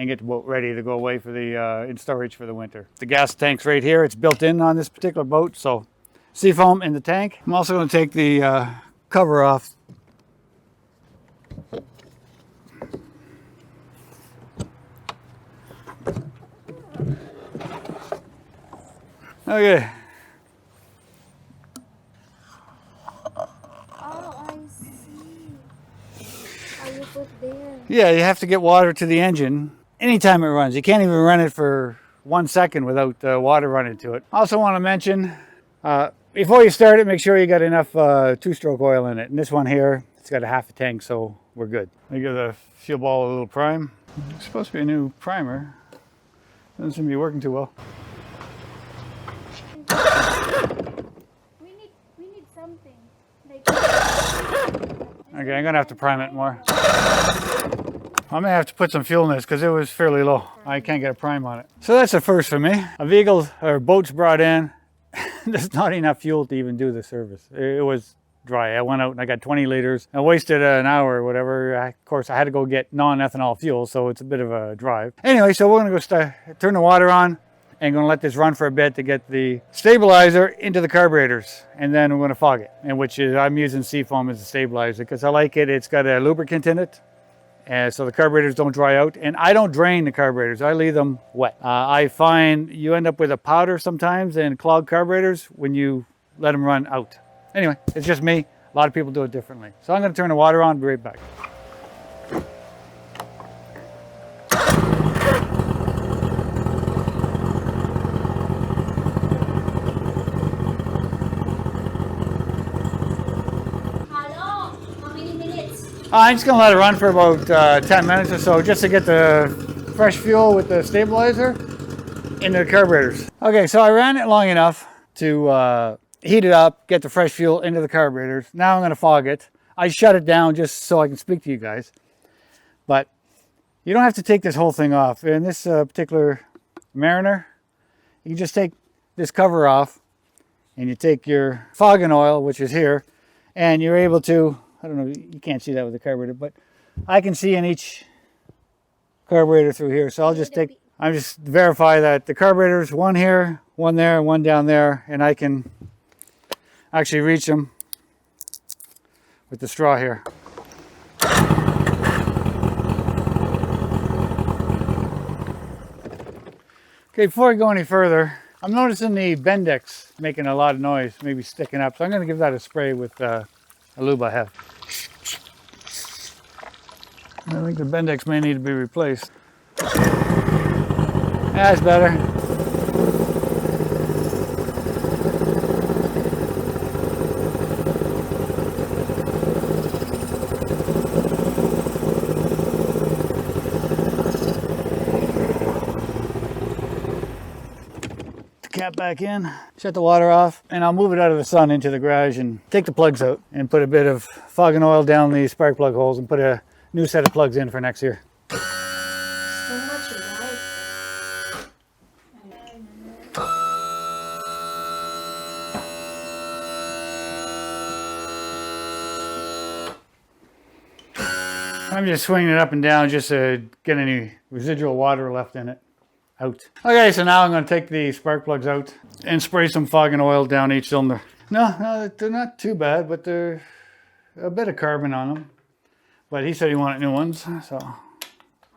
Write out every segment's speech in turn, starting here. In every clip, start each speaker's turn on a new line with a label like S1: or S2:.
S1: and get the boat ready to go away for the in storage for the winter. The gas tank's right here. It's built in on this particular boat, so seafoam in the tank. I'm also going to take the cover off. Okay.
S2: Oh, I see. Oh, you put there.
S1: Yeah, you have to get water to the engine anytime it runs. You can't even run it for 1 second without water running to it. Also want to mention, before you start it, make sure you got enough two-stroke oil in it. And this one here, it's got a half a tank, so we're good. I give the fuel ball a little prime. It's supposed to be a new primer. Doesn't seem to be working too well.
S2: We need something. Like...
S1: Okay, I'm gonna have to prime it more. I'm gonna have to put some fuel in this because it was fairly low. I can't get a prime on it. So that's a first for me. A vehicle or boat's brought in. There's not enough fuel to even do the service. It was dry. I went out and I got 20 liters. I wasted an hour or whatever. Of course, I had to go get non-ethanol fuel, so it's a bit of a drive. Anyway, so we're gonna go turn the water on and gonna let this run for a bit to get the stabilizer into the carburetors, and then we're gonna fog it. And which is, I'm using seafoam as a stabilizer because I like it. It's got a lubricant in it, and so the carburetors don't dry out. And I don't drain the carburetors. I leave them wet. I find you end up with a powder sometimes in clogged carburetors when you let them run out. Anyway, it's just me. A lot of people do it differently. So I'm gonna turn the water on, be right back. I'm just going to let it run for about 10 minutes or so just to get the fresh fuel with the stabilizer into the carburetors. Okay, so I ran it long enough to heat it up, get the fresh fuel into the carburetors. Now I'm going to fog it. I shut it down just so I can speak to you guys. But you don't have to take this whole thing off. In this particular Mariner, you just take this cover off and you take your fogging oil, which is here, and you're able to, I don't know, you can't see that with the carburetor, but I can see in each carburetor through here. So I'll just verify that the carburetor's one here, one there, and one down there, and I can actually reach them with the straw here. Okay, before I go any further, I'm noticing the Bendix making a lot of noise, maybe sticking up. So I'm going to give that a spray with a lube I have. I think the Bendix may need to be replaced. That's better. Cap back in, shut the water off, and I'll move it out of the sun into the garage and take the plugs out and put a bit of fogging oil down the spark plug holes and put a new set of plugs in for next year.
S2: So much light.
S1: I'm just swinging it up and down just to get any residual water left in it out. Okay, so now I'm going to take the spark plugs out and spray some fogging oil down each cylinder. No, they're not too bad, but they're a bit of carbon on them. But he said he wanted new ones, so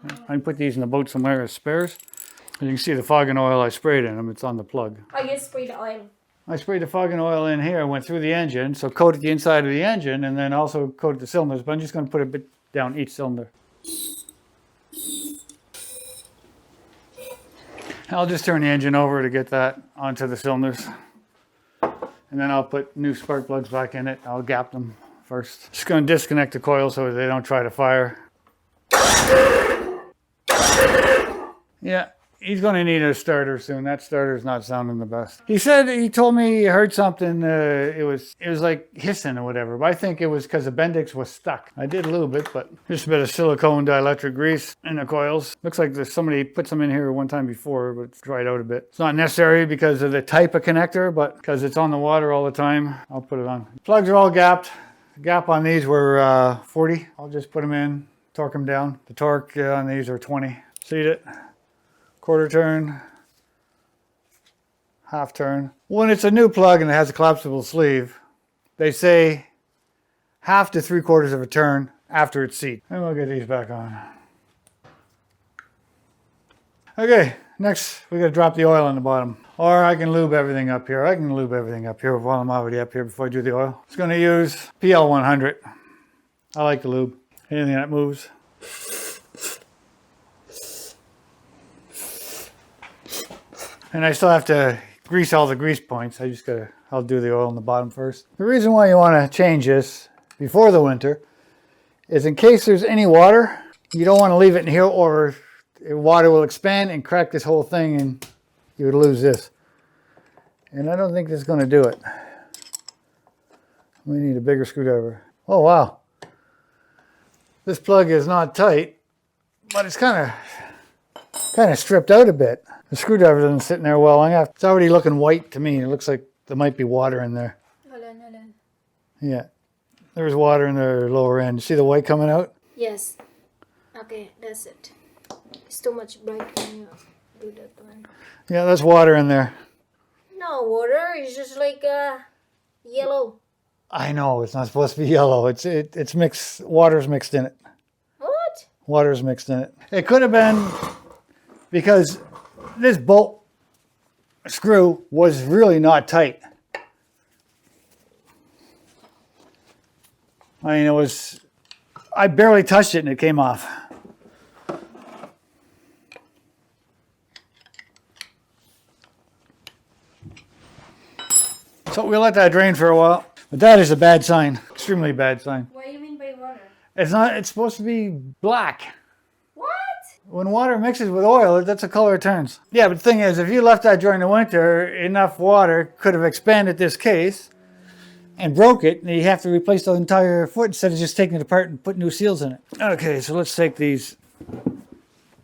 S1: I can put these in the boat somewhere as spares. As you can see the fogging oil I sprayed in them, it's on the plug.
S2: Oh, you sprayed the oil.
S1: I sprayed the fogging oil in here, went through the engine, so coated the inside of the engine, and then also coated the cylinders, but I'm just going to put a bit down each cylinder. I'll just turn the engine over to get that onto the cylinders. And then I'll put new spark plugs back in it. I'll gap them first. Just going to disconnect the coil so they don't try to fire. Yeah, he's going to need a starter soon. That starter's not sounding the best. He told me he heard something. It was like hissing or whatever. But I think it was because the Bendix was stuck. I did lube it, but just a bit of silicone dielectric grease in the coils. Looks like there's somebody put some in here one time before, but it's dried out a bit. It's not necessary because of the type of connector, but because it's on the water all the time, I'll put it on. Plugs are all gapped. The gap on these were 40. I'll just put them in, torque them down. The torque on these are 20. Seat it. Quarter turn. Half turn. When it's a new plug and it has a collapsible sleeve, they say half to 3/4 of a turn after it's seated. And we'll get these back on. Okay, next we got to drop the oil on the bottom. Or I can lube everything up here. I can lube everything up here while I'm already up here before I do the oil. It's going to use PL 100. I like the lube. Anything that moves. And I still have to grease all the grease points. I'll do the oil on the bottom first. The reason why you want to change this before the winter is in case there's any water, you don't want to leave it in here or water will expand and crack this whole thing and you would lose this. And I don't think this is going to do it. We need a bigger screwdriver. Oh wow. This plug is not tight, but it's kind of stripped out a bit. The screwdriver doesn't sit in there well. It's already looking white to me. It looks like there might be water in there. Yeah, there's water in the lower end. See the white coming out?
S2: Yes. Okay, that's it. It's too much bright when you do that one.
S1: Yeah, that's water in there.
S2: No, water is just like yellow.
S1: I know, it's not supposed to be yellow. It's mixed, water's mixed in it.
S2: What?
S1: Water's mixed in it. It could have been because this bolt screw was really not tight. I mean, I barely touched it and it came off. So we'll let that drain for a while. But that is a bad sign, extremely bad sign.
S2: What do you mean by water?
S1: It's supposed to be black.
S2: What?
S1: When water mixes with oil, that's the color it turns. Yeah, but the thing is, if you left that during the winter, enough water could have expanded this case and broke it, and you have to replace the entire foot instead of just taking it apart and put new seals in it. Okay, so let's take these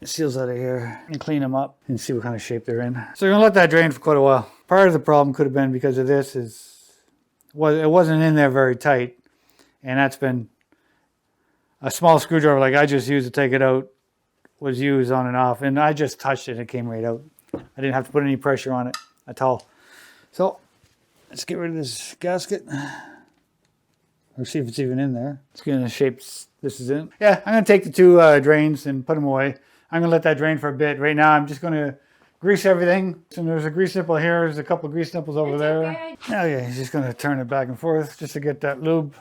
S1: seals out of here and clean them up and see what kind of shape they're in. So you're gonna let that drain for quite a while. Part of the problem could have been because of this it wasn't in there very tight, and that's been a small screwdriver like I just used to take it out was used on and off, and I just touched it and it came right out. I didn't have to put any pressure on it at all. So let's get rid of this gasket or see if it's even in there. It's going to shape this is in. Yeah, I'm going to take the two drains and put them away. I'm going to let that drain for a bit. Right now I'm just going to grease everything. So there's a grease nipple here. There's a couple of grease nipples over there. Okay. Oh yeah, he's just going to turn it back and forth just to get that lube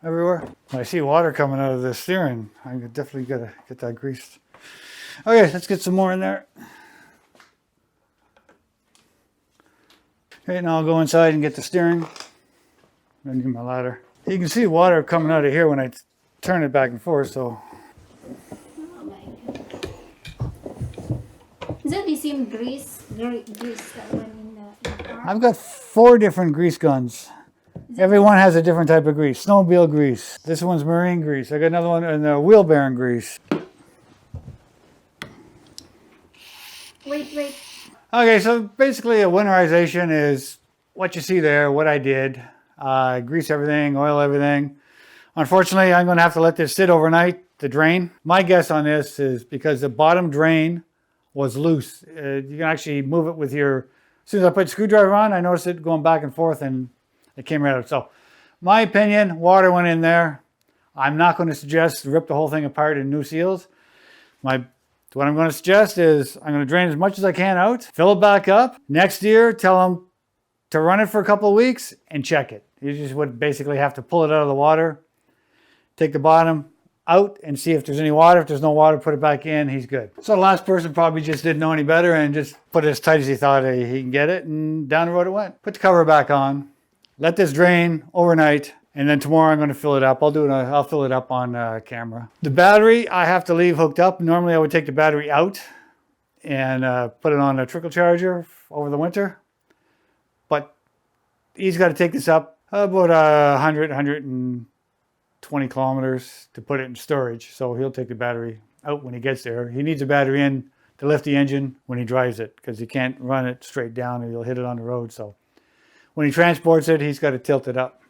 S1: everywhere. When I see water coming out of the steering, I definitely got to get that greased. Okay, let's get some more in there. Okay, now I'll go inside and get the steering. I need my ladder. You can see water coming out of here when I turn it back and forth, so.
S2: Is that the same grease that went in the car?
S1: I've got 4 different grease guns. Everyone has a different type of grease. Snowmobile grease. This one's marine grease. I got another one in the wheel bearing grease.
S2: Wait.
S1: Okay, so basically a winterization is what you see there, what I did. Grease everything, oil everything. Unfortunately, I'm going to have to let this sit overnight to drain. My guess on this is because the bottom drain was loose. You can actually move it with your, as soon as I put the screwdriver on, I noticed it going back and forth and it came right out. So my opinion, water went in there. I'm not going to suggest rip the whole thing apart in new seals. What I'm going to suggest is I'm going to drain as much as I can out, fill it back up. Next year, tell them to run it for a couple of weeks and check it. You just would basically have to pull it out of the water, take the bottom out and see if there's any water. If there's no water, put it back in, he's good. So the last person probably just didn't know any better and just put it as tight as he thought he can get it, and down the road it went. Put the cover back on, let this drain overnight, and then tomorrow I'm going to fill it up. I'll fill it up on camera. The battery I have to leave hooked up. Normally I would take the battery out and put it on a trickle charger over the winter. But he's got to take this up about 120 kilometers to put it in storage. So he'll take the battery out when he gets there. He needs a battery in to lift the engine when he drives it because he can't run it straight down or he'll hit it on the road. So when he transports it, he's got to tilt it up.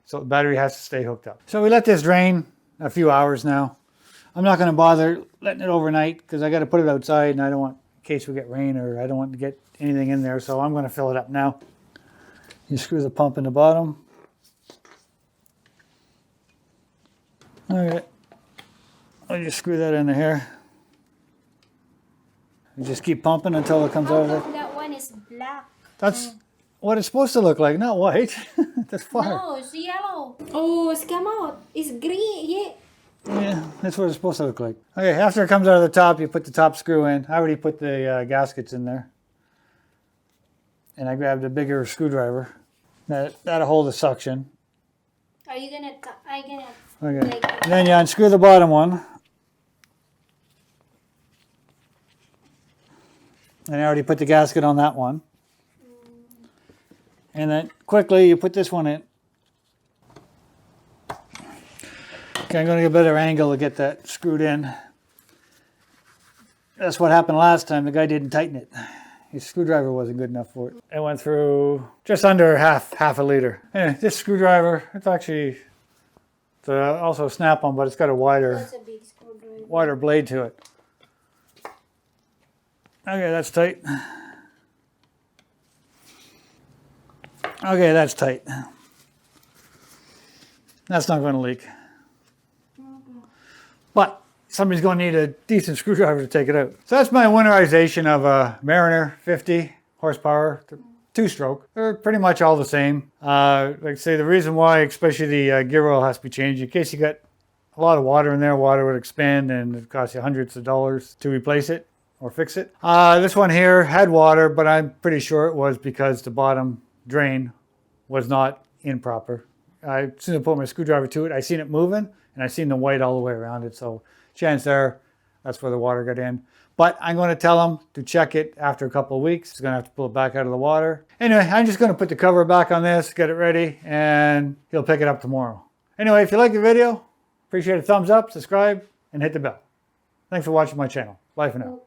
S1: So the battery has to stay hooked up. So we let this drain a few hours now. I'm not going to bother letting it overnight because I got to put it outside and I don't want, in case we get rain or I don't want to get anything in there. So I'm going to fill it up now. You screw the pump in the bottom. Okay. I'll just screw that into here. You just keep pumping until it comes out of there.
S2: That one is black.
S1: That's what it's supposed to look like, not white. That's fire.
S2: No, it's yellow. Oh, it's come out. It's green. Yeah.
S1: Yeah, that's what it's supposed to look like. Okay, after it comes out of the top, you put the top screw in. I already put the gaskets in there. And I grabbed a bigger screwdriver. That'll hold the suction.
S2: Are you gonna?
S1: Okay.
S2: Like,
S1: And then you unscrew the bottom one. And I already put the gasket on that one. And then quickly you put this one in. Okay, I'm going to get a better angle to get that screwed in. That's what happened last time. The guy didn't tighten it. His screwdriver wasn't good enough for it. It went through just under half a liter. Anyway, this screwdriver, it's actually also a snap-on, but it's got a
S2: that's a big screwdriver.
S1: wider blade to it. Okay, that's tight. Okay, that's tight. That's not going to leak. But somebody's going to need a decent screwdriver to take it out. So that's my winterization of a Mariner 50 horsepower, two-stroke. They're pretty much all the same. Like I say, the reason why, especially the gear oil has to be changed, in case you got a lot of water in there, water would expand and it costs you hundreds of dollars to replace it or fix it. This one here had water, but I'm pretty sure it was because the bottom drain was not improper. As soon as I put my screwdriver to it, I seen it moving and I seen the white all the way around it. So chance there, that's where the water got in. But I'm going to tell them to check it after a couple of weeks. It's going to have to pull it back out of the water. Anyway, I'm just going to put the cover back on this, get it ready, and he'll pick it up tomorrow. Anyway, if you like the video, appreciate a thumbs up, subscribe, and hit the bell. Thanks for watching my channel. Bye for now.